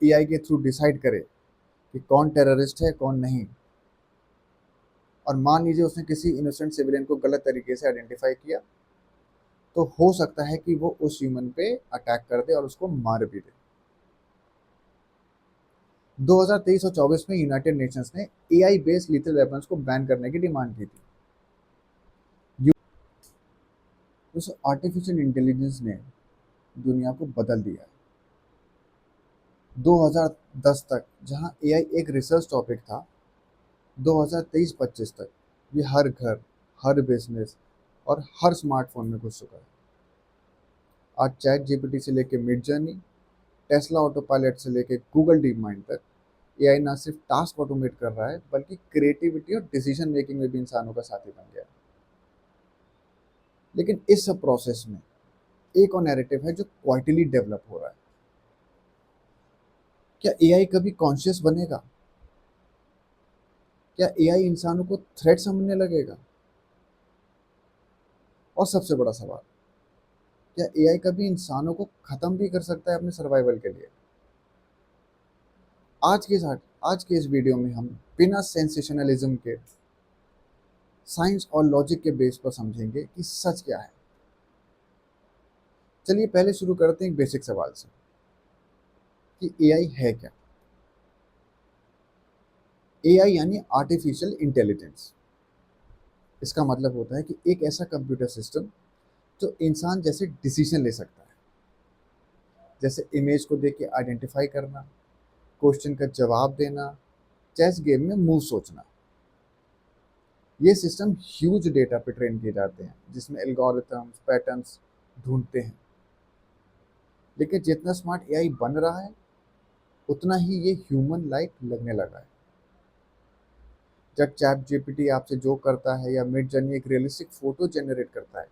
AI के through decide करे कि कौन टेररिस्ट है कौन नहीं, और मान लीजिए उसने किसी इनोसेंट सिविलियन को गलत तरीके से आइडेंटिफाई किया, तो हो सकता है कि वो उस ह्यूमन पे अटैक कर दे और उसको मार भी दे। 2023 और 24 में यूनाइटेड नेशंस ने एआई बेस्ड लीथल वेपन्स को बैन करने की डिमांड की थी। उस आर्टिफिशियल इंटेलिजेंस ने दुनिया को बदल दिया है। 2010 तक जहां एआई एक रिसर्च टॉपिक था, 2023-25 तक ये हर घर, हर बिजनेस और हर स्मार्टफोन में घुस चुका है। आज चैट जीपीटी से लेके mid journey, Tesla auto pilot से लेके गूगल डीप माइंड तक एआई ना सिर्फ टास्क ऑटोमेट कर रहा है बल्कि क्रिएटिविटी और डिसीजन मेकिंग में भी इंसानों का साथी बन गया है। लेकिन इस सब प्रोसेस में एक और नैरेटिव है जो क्वाइटली डेवलप हो रहा है। क्या एआई कभी कॉन्शियस बनेगा? क्या एआई इंसानों को थ्रेट समझने लगेगा? और सबसे बड़ा सवाल, क्या एआई कभी इंसानों को खत्म भी कर सकता है अपने सर्वाइवल के लिए? आज के इस वीडियो में हम बिना सेंसेशनलिज्म के साइंस और लॉजिक के बेस पर समझेंगे कि सच क्या है। चलिए पहले शुरू करते हैं एक बेसिक सवाल से कि एआई है क्या। एआई यानी आर्टिफिशियल इंटेलिजेंस। इसका मतलब होता है कि एक ऐसा कंप्यूटर सिस्टम जो इंसान जैसे डिसीजन ले सकता है, जैसे इमेज को देख के आइडेंटिफाई करना, क्वेश्चन का जवाब देना, चेस गेम में मूव सोचना। ये सिस्टम ह्यूज डेटा पे ट्रेन किए जाते हैं जिसमें एल्गोरिथम्स पैटर्न्स ढूंढते हैं। लेकिन जितना स्मार्ट एआई बन रहा है उतना ही ये ह्यूमन लाइक लगने लगा है। जब चैट जीपीटी आपसे जो करता है या मिड जर्नी एक रियलिस्टिक फोटो जनरेट करता है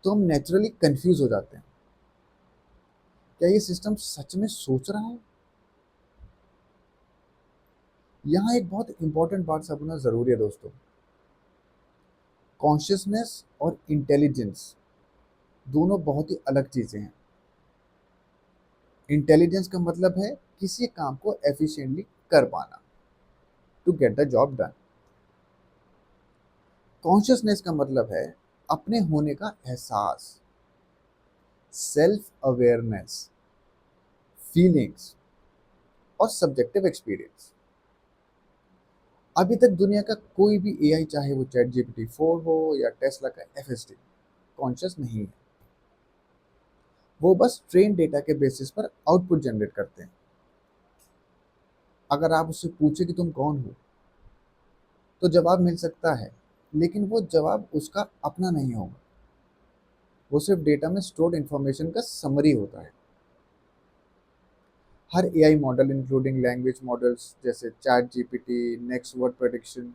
तो हम नेचुरली कंफ्यूज हो जाते हैं। क्या ये सिस्टम सच में सोच रहा है? यहाँ एक बहुत इंपॉर्टेंट बात समझना जरूरी है दोस्तों। कॉन्शियसनेस और इंटेलिजेंस दोनों बहुत ही अलग चीजें हैं। इंटेलिजेंस का मतलब है किसी काम को एफिशिएंटली कर पाना, to get the job done. Consciousness का मतलब है अपने होने का एहसास, सेल्फ अवेयरनेस, फीलिंग्स और सब्जेक्टिव एक्सपीरियंस। अभी तक दुनिया का कोई भी एआई, चाहे वो चैट जीपीटी 4 हो या टेस्ला का एफएसडी, कॉन्शियस नहीं है। वो बस ट्रेन डेटा के बेसिस पर आउटपुट जनरेट करते हैं। अगर आप उससे पूछे कि तुम कौन हो तो जवाब मिल सकता है, लेकिन वो जवाब उसका अपना नहीं होगा। वो सिर्फ डेटा में स्टोर्ड इंफॉर्मेशन का समरी होता है। हर AI model including language models जैसे ChatGPT, next word prediction,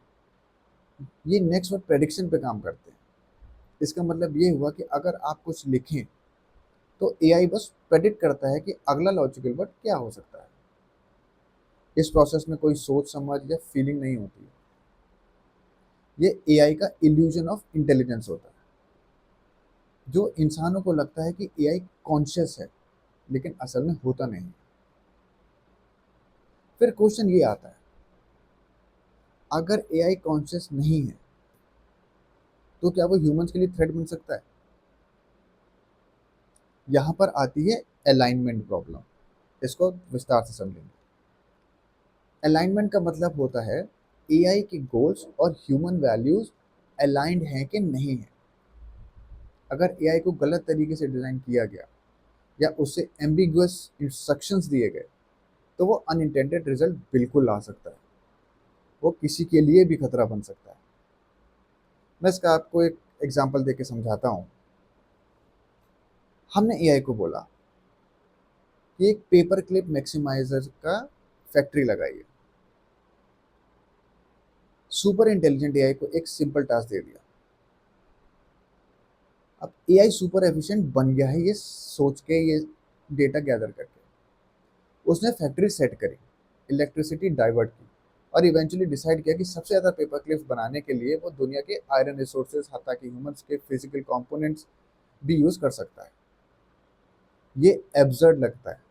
ये नेक्स्ट वर्ड प्रेडिक्शन पे काम करते हैं। इसका मतलब ये हुआ कि अगर आप कुछ लिखें तो एआई बस प्रेडिक्ट करता है कि अगला लॉजिकल वर्ड क्या हो सकता है। इस प्रोसेस में कोई सोच समझ या फीलिंग नहीं होती। ये एआई का इल्यूजन ऑफ इंटेलिजेंस होता है। जो इंसानों को लगता है कि एआई कॉन्शियस है, लेकिन असल में होता नहीं। फिर क्वेश्चन ये आता है, अगर एआई कॉन्शियस नहीं है तो क्या वो ह्यूमंस के लिए थ्रेट बन सकता है? यहां पर आती है अलाइनमेंट प्रॉब्लम। इसको विस्तार से समझेंगे। अलाइनमेंट का मतलब होता है एआई के गोल्स और ह्यूमन वैल्यूज अलाइंड हैं कि नहीं है। अगर एआई को गलत तरीके से डिजाइन किया गया या उससे एम्बिगुअस इंस्ट्रक्शंस दिए गए तो वो अनइंटेंडेड रिजल्ट बिल्कुल ला सकता है। वो किसी के लिए भी खतरा बन सकता है। मैं इसका आपको एक एग्जांपल देके समझाता हूँ। हमने एआई को बोला कि एक पेपर क्लिप मैक्सिमाइजर का फैक्ट्री लगाइए। सुपर इंटेलिजेंट एआई को एक सिंपल टास्क दे दिया। अब एआई सुपर एफिशिएंट बन गया है ये सोच के, ये डेटा गैदर करके। उसने फैक्ट्री सेट करी, इलेक्ट्रिसिटी डाइवर्ट की और इवेंचुअली डिसाइड किया कि सबसे ज़्यादा पेपर क्लिप्स बनाने के लिए वो दुनिया के आयरन रिसोर्सेज, हाथा कि ह्यूमंस के फिजिकल कंपोनेंट्स भी यूज़ कर सकता है। ये एब्सर्ड लगता है,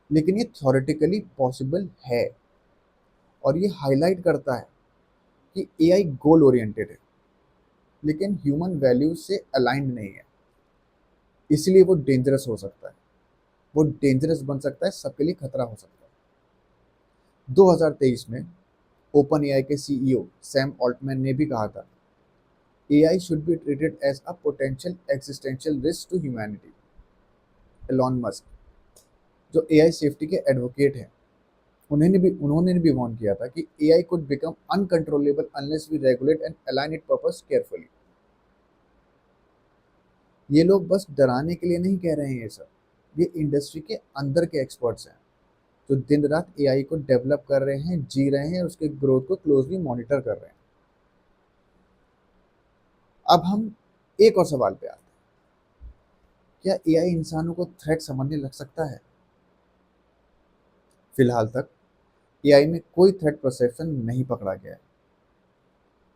लेकिन ये थ्योरेटिकली पॉसिबल है, और ये हाईलाइट करता है कि एआई गोल ओरिएंटेड है लेकिन ह्यूमन वैल्यूज से अलाइंड नहीं है, इसलिए वो डेंजरस हो सकता है। वो डेंजरस बन सकता है, सबके लिए खतरा हो सकता है। 2023 में ओपन एआई के सीईओ सैम ऑल्टमैन ने भी कहा था, AI should be treated as a potential existential risk to humanity. Elon Musk, जो एआई सेफ्टी के एडवोकेट हैं, उन्होंने भी वार्न किया था कि AI could become uncontrollable unless we regulate and align it purpose carefully. ये लोग बस डराने के लिए नहीं कह रहे हैं ये सब, ये इंडस्ट्री के अंदर के एक्सपर्ट्स हैं जो दिन रात एआई को डेवलप कर रहे हैं, जी रहे हैं, उसके ग्रोथ को क्लोजली मॉनिटर कर रहे हैं। अब हम एक और सवाल पे आते हैं, क्या एआई इंसानों को थ्रेट समझने लग सकता है? फिलहाल तक एआई में कोई थ्रेट परसेप्शन नहीं पकड़ा गया है।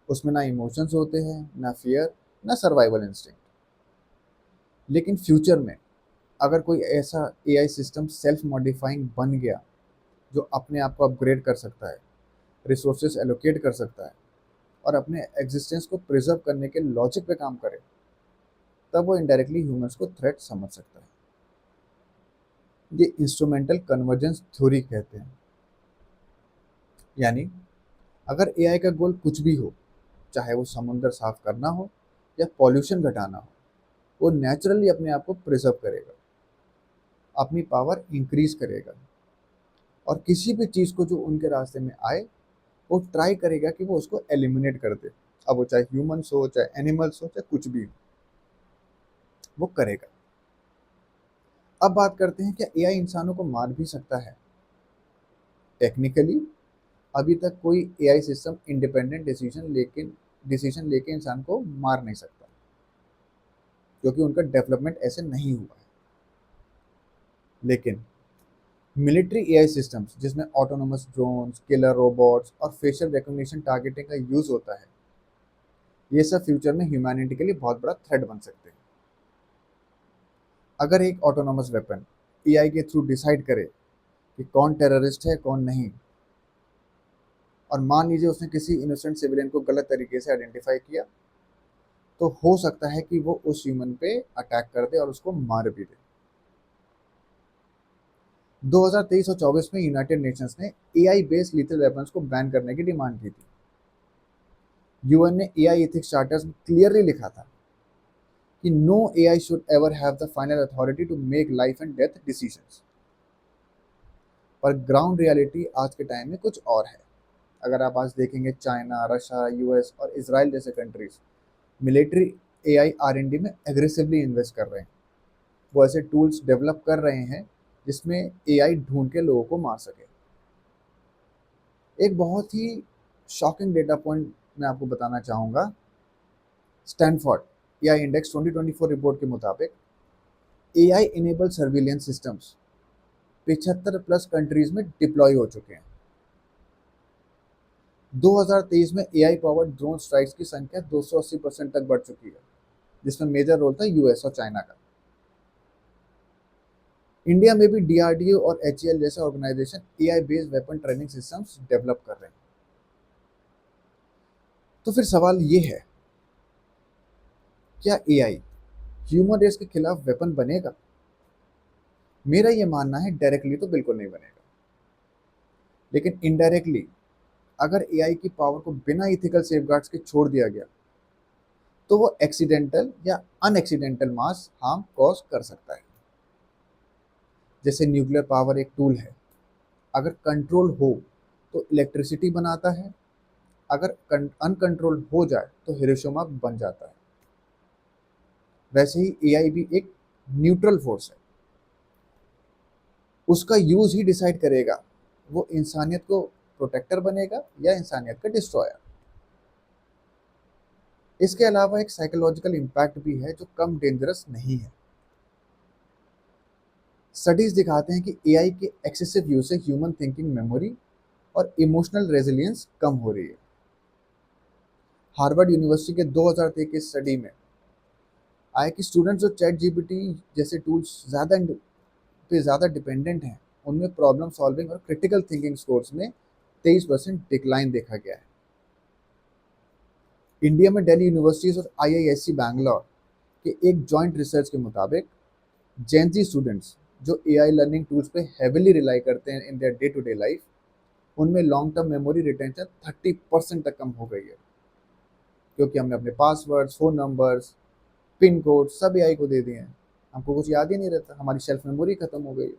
उसमें ना इमोशंस होते हैं, ना फियर, ना सर्वाइवल इंस्टिंक्ट। लेकिन फ्यूचर में अगर कोई ऐसा एआई सिस्टम सेल्फ मॉडिफाइंग बन गया जो अपने आप को अपग्रेड कर सकता है, रिसोर्सेज एलोकेट कर सकता है और अपने एग्जिस्टेंस को प्रिजर्व करने के लॉजिक पे काम करे, तब वो इनडायरेक्टली ह्यूमंस को थ्रेट समझ सकता है। ये इंस्ट्रूमेंटल कन्वर्जेंस थ्योरी कहते हैं। यानी अगर एआई का गोल कुछ भी हो, चाहे वो समुंदर साफ करना हो या पॉल्यूशन घटाना हो, वो नेचुरली अपने आप को प्रिजर्व करेगा, अपनी पावर इंक्रीज करेगा, और किसी भी चीज़ को जो उनके रास्ते में आए वो ट्राई करेगा कि वो उसको एलिमिनेट कर दे। अब वो चाहे ह्यूमंस हो, चाहे एनिमल्स हो, चाहे कुछ भी हो, वो करेगा। अब बात करते हैं, क्या एआई इंसानों को मार भी सकता है? टेक्निकली अभी तक कोई एआई सिस्टम इंडिपेंडेंट डिसीजन लेके इंसान को मार नहीं सकता, क्योंकि उनका डेवलपमेंट ऐसे नहीं हुआ है। लेकिन मिलिट्री एआई सिस्टम्स जिसमें ऑटोनोमस ड्रोन्स, किलर रोबोट्स और फेशियल रिकॉग्निशन टारगेटिंग का यूज होता है, ये सब फ्यूचर में ह्यूमैनिटी के लिए बहुत बड़ा थ्रेट बन सकते हैं। अगर एक ऑटोनोमस वेपन एआई के थ्रू डिसाइड करे कि कौन टेररिस्ट है कौन नहीं, और मान लीजिए उसने किसी इनोसेंट सिविलियन को गलत तरीके से आइडेंटिफाई किया, तो हो सकता है कि वो उस ह्यूमन पे अटैक कर दे और उसको मार भी दे। 2023 और 24 में यूनाइटेड नेशंस ने एआई बेस्ड लीथल वेपन्स को बैन करने की डिमांड की थी। यूएन ने एआई एथिक्स चार्टर्स में क्लियरली लिखा था कि no AI should ever have the final authority to make life and death decisions. पर ग्राउंड रियलिटी आज के टाइम में कुछ और है। अगर आप आज देखेंगे, चाइना, रशिया, यूएस और इसराइल जैसे कंट्रीज मिलिट्री एआई आर&डी में एग्रेसिवली इन्वेस्ट कर रहे हैं। वो ऐसे टूल्स डेवलप कर रहे हैं जिसमें एआई ढूंढ के लोगों को मार सके। एक बहुत ही शॉकिंग डेटा पॉइंट मैं आपको बताना चाहूँगा। स्टैनफोर्ड एआई इंडेक्स 2024 रिपोर्ट के मुताबिक AI enable surveillance systems 75 plus countries में डिप्लॉय हो चुके हैं। 2023 में एआई पावर्ड ड्रोन स्ट्राइक्स की संख्या 280% तक बढ़ चुकी है, जिसमें मेजर रोल था यूएस और चाइना का। इंडिया में भी डीआरडीओ और एचएएल जैसे organisation AI based weapon training systems develop कर रहे हैं। तो फिर सवाल ये है, क्या एआई ह्यूमन रेस के खिलाफ वेपन बनेगा? मेरा ये मानना है डायरेक्टली तो बिल्कुल नहीं बनेगा, लेकिन इनडायरेक्टली अगर एआई की पावर को बिना इथिकल सेफगार्ड्स के छोड़ दिया गया, तो वो एक्सीडेंटल या अनएक्सीडेंटल मास हार्म कॉज कर सकता है। जैसे न्यूक्लियर पावर एक टूल है, अगर कंट्रोल हो तो इलेक्ट्रिसिटी बनाता है, अगर अनकंट्रोल हो जाए तो हिरोशिमा बन जाता है। वैसे ही एआई भी एक न्यूट्रल फोर्स है, उसका यूज ही डिसाइड करेगा वो इंसानियत को प्रोटेक्टर बनेगा या इंसानियत का डिस्ट्रॉयर। इसके अलावा एक साइकोलॉजिकल इम्पैक्ट भी है जो कम डेंजरस नहीं है। स्टडीज दिखाते हैं कि एआई के एक्सेसिव यूज से ह्यूमन थिंकिंग मेमोरी और इमोशनल रेजिलियंस कम हो रही है। हार्वर्ड यूनिवर्सिटी के 2023 के स्टडी में आया कि स्टूडेंट्स जो चैट जीपीटी जैसे टूल्स ज़्यादा डिपेंडेंट हैं, उनमें प्रॉब्लम सॉल्विंग और क्रिटिकल थिंकिंग स्कोर्स में 23% डिक्लाइन देखा गया है। इंडिया में दिल्ली यूनिवर्सिटीज और आईआईएससी बैंगलोर के एक जॉइंट रिसर्च के मुताबिक जेन जी स्टूडेंट्स जो एआई लर्निंग टूल्स पे हेविली रिलाई करते हैं in their day to day life, उनमें लॉन्ग टर्म मेमोरी रिटेंशन 30% तक कम हो गई है, क्योंकि हमने अपने passwords, phone numbers, pin code सब एआई को दे दिए हैं। हमको कुछ याद ही नहीं रहता, हमारी सेल्फ मेमोरी खत्म हो गई है।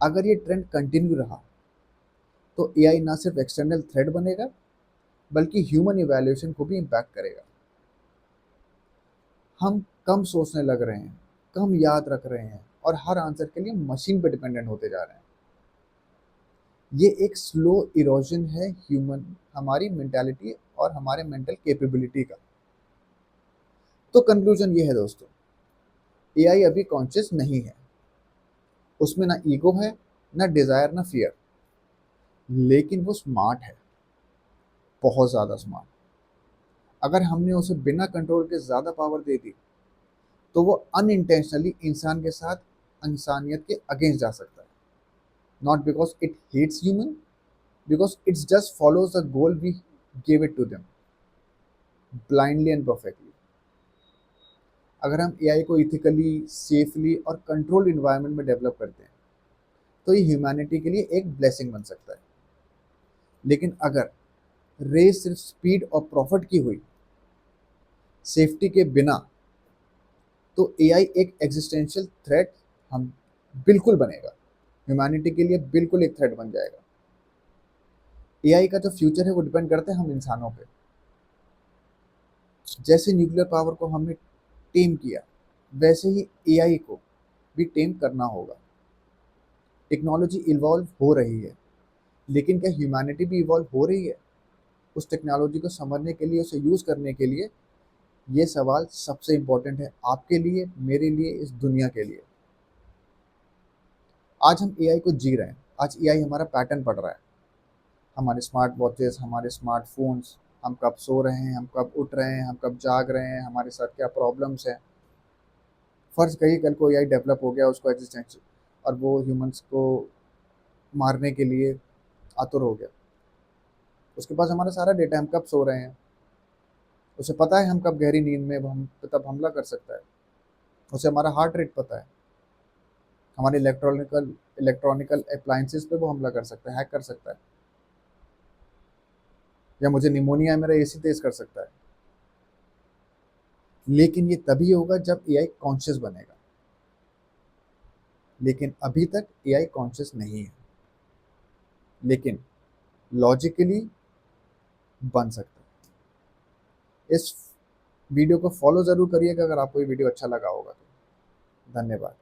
अगर ये ट्रेंड कंटिन्यू रहा तो एआई ना सिर्फ एक्सटर्नल थ्रेट बनेगा, बल्कि ह्यूमन इवैल्यूएशन को भी इम्पैक्ट करेगा। हम कम सोचने लग रहे हैं, कम याद रख रहे हैं और हर आंसर के लिए मशीन पे डिपेंडेंट होते जा रहे हैं। ये एक स्लो इरोजन है ह्यूमन हमारी मेंटालिटी और हमारे मेंटल कैपेबिलिटी का। तो कंक्लूजन ये है दोस्तों, एआई अभी कॉन्शियस नहीं है, उसमें ना ईगो है, ना डिजायर, ना फियर, लेकिन वो स्मार्ट है, बहुत ज़्यादा स्मार्ट। अगर हमने उसे बिना कंट्रोल के ज़्यादा पावर दे दी तो वो अनइंटेंशनली इंसान के साथ इंसानियत के अगेंस्ट जा सकता है। Not because it hates human, because it's just follows the goal we give it to them blindly and perfectly. अगर हम एआई को इथिकली, सेफली और कंट्रोल्ड इन्वायरमेंट में डेवलप करते हैं तो ये ह्यूमैनिटी के लिए एक ब्लेसिंग बन सकता है। लेकिन अगर रेस सिर्फ स्पीड और प्रॉफिट की हुई, सेफ्टी के बिना, तो एआई एक एग्जिस्टेंशियल थ्रेट हम बिल्कुल बनेगा, ह्यूमैनिटी के लिए बिल्कुल एक थ्रेट बन जाएगा। एआई का जो फ्यूचर है वो डिपेंड करता है हम इंसानों पे। जैसे न्यूक्लियर पावर को हमने टेम किया, वैसे ही एआई को भी टेम करना होगा। टेक्नोलॉजी इवॉल्व हो रही है, लेकिन क्या ह्यूमैनिटी भी इवॉल्व हो रही है उस टेक्नोलॉजी को समझने के लिए, उसे यूज़ करने के लिए? ये सवाल सबसे इम्पोर्टेंट है आपके लिए, मेरे लिए, इस दुनिया के लिए। आज हम एआई को जी रहे हैं, आज एआई हमारा पैटर्न पढ़ रहा है। हमारे स्मार्ट वॉचेस, हमारे स्मार्टफोन्स, हम कब सो रहे हैं, हम कब उठ रहे हैं, हम कब जाग रहे हैं, हमारे साथ क्या प्रॉब्लम्स हैं। फर्ज करिए कल को एआई डेवलप हो गया, उसको एग्जिस्टेंस और वो ह्यूमंस को मारने के लिए आतुर हो गया। उसके पास हमारा सारा डेटा, हम कब सो रहे हैं, उसे पता है हम कब गहरी नींद में, वो हम पे तब हमला कर सकता है। उसे हमारा हार्ट रेट पता है, हमारे इलेक्ट्रॉनिकल अप्लायंसेस पे वो हमला कर सकता है, हैक कर सकता है। या मुझे निमोनिया है, मेरा एसी तेज कर सकता है। लेकिन ये तभी होगा जब एआई कॉन्शियस बनेगा, लेकिन अभी तक एआई कॉन्शियस नहीं है, लेकिन लॉजिकली बन सकता है। इस वीडियो को फॉलो ज़रूर करिएगा अगर आपको ये वीडियो अच्छा लगा होगा तो। धन्यवाद।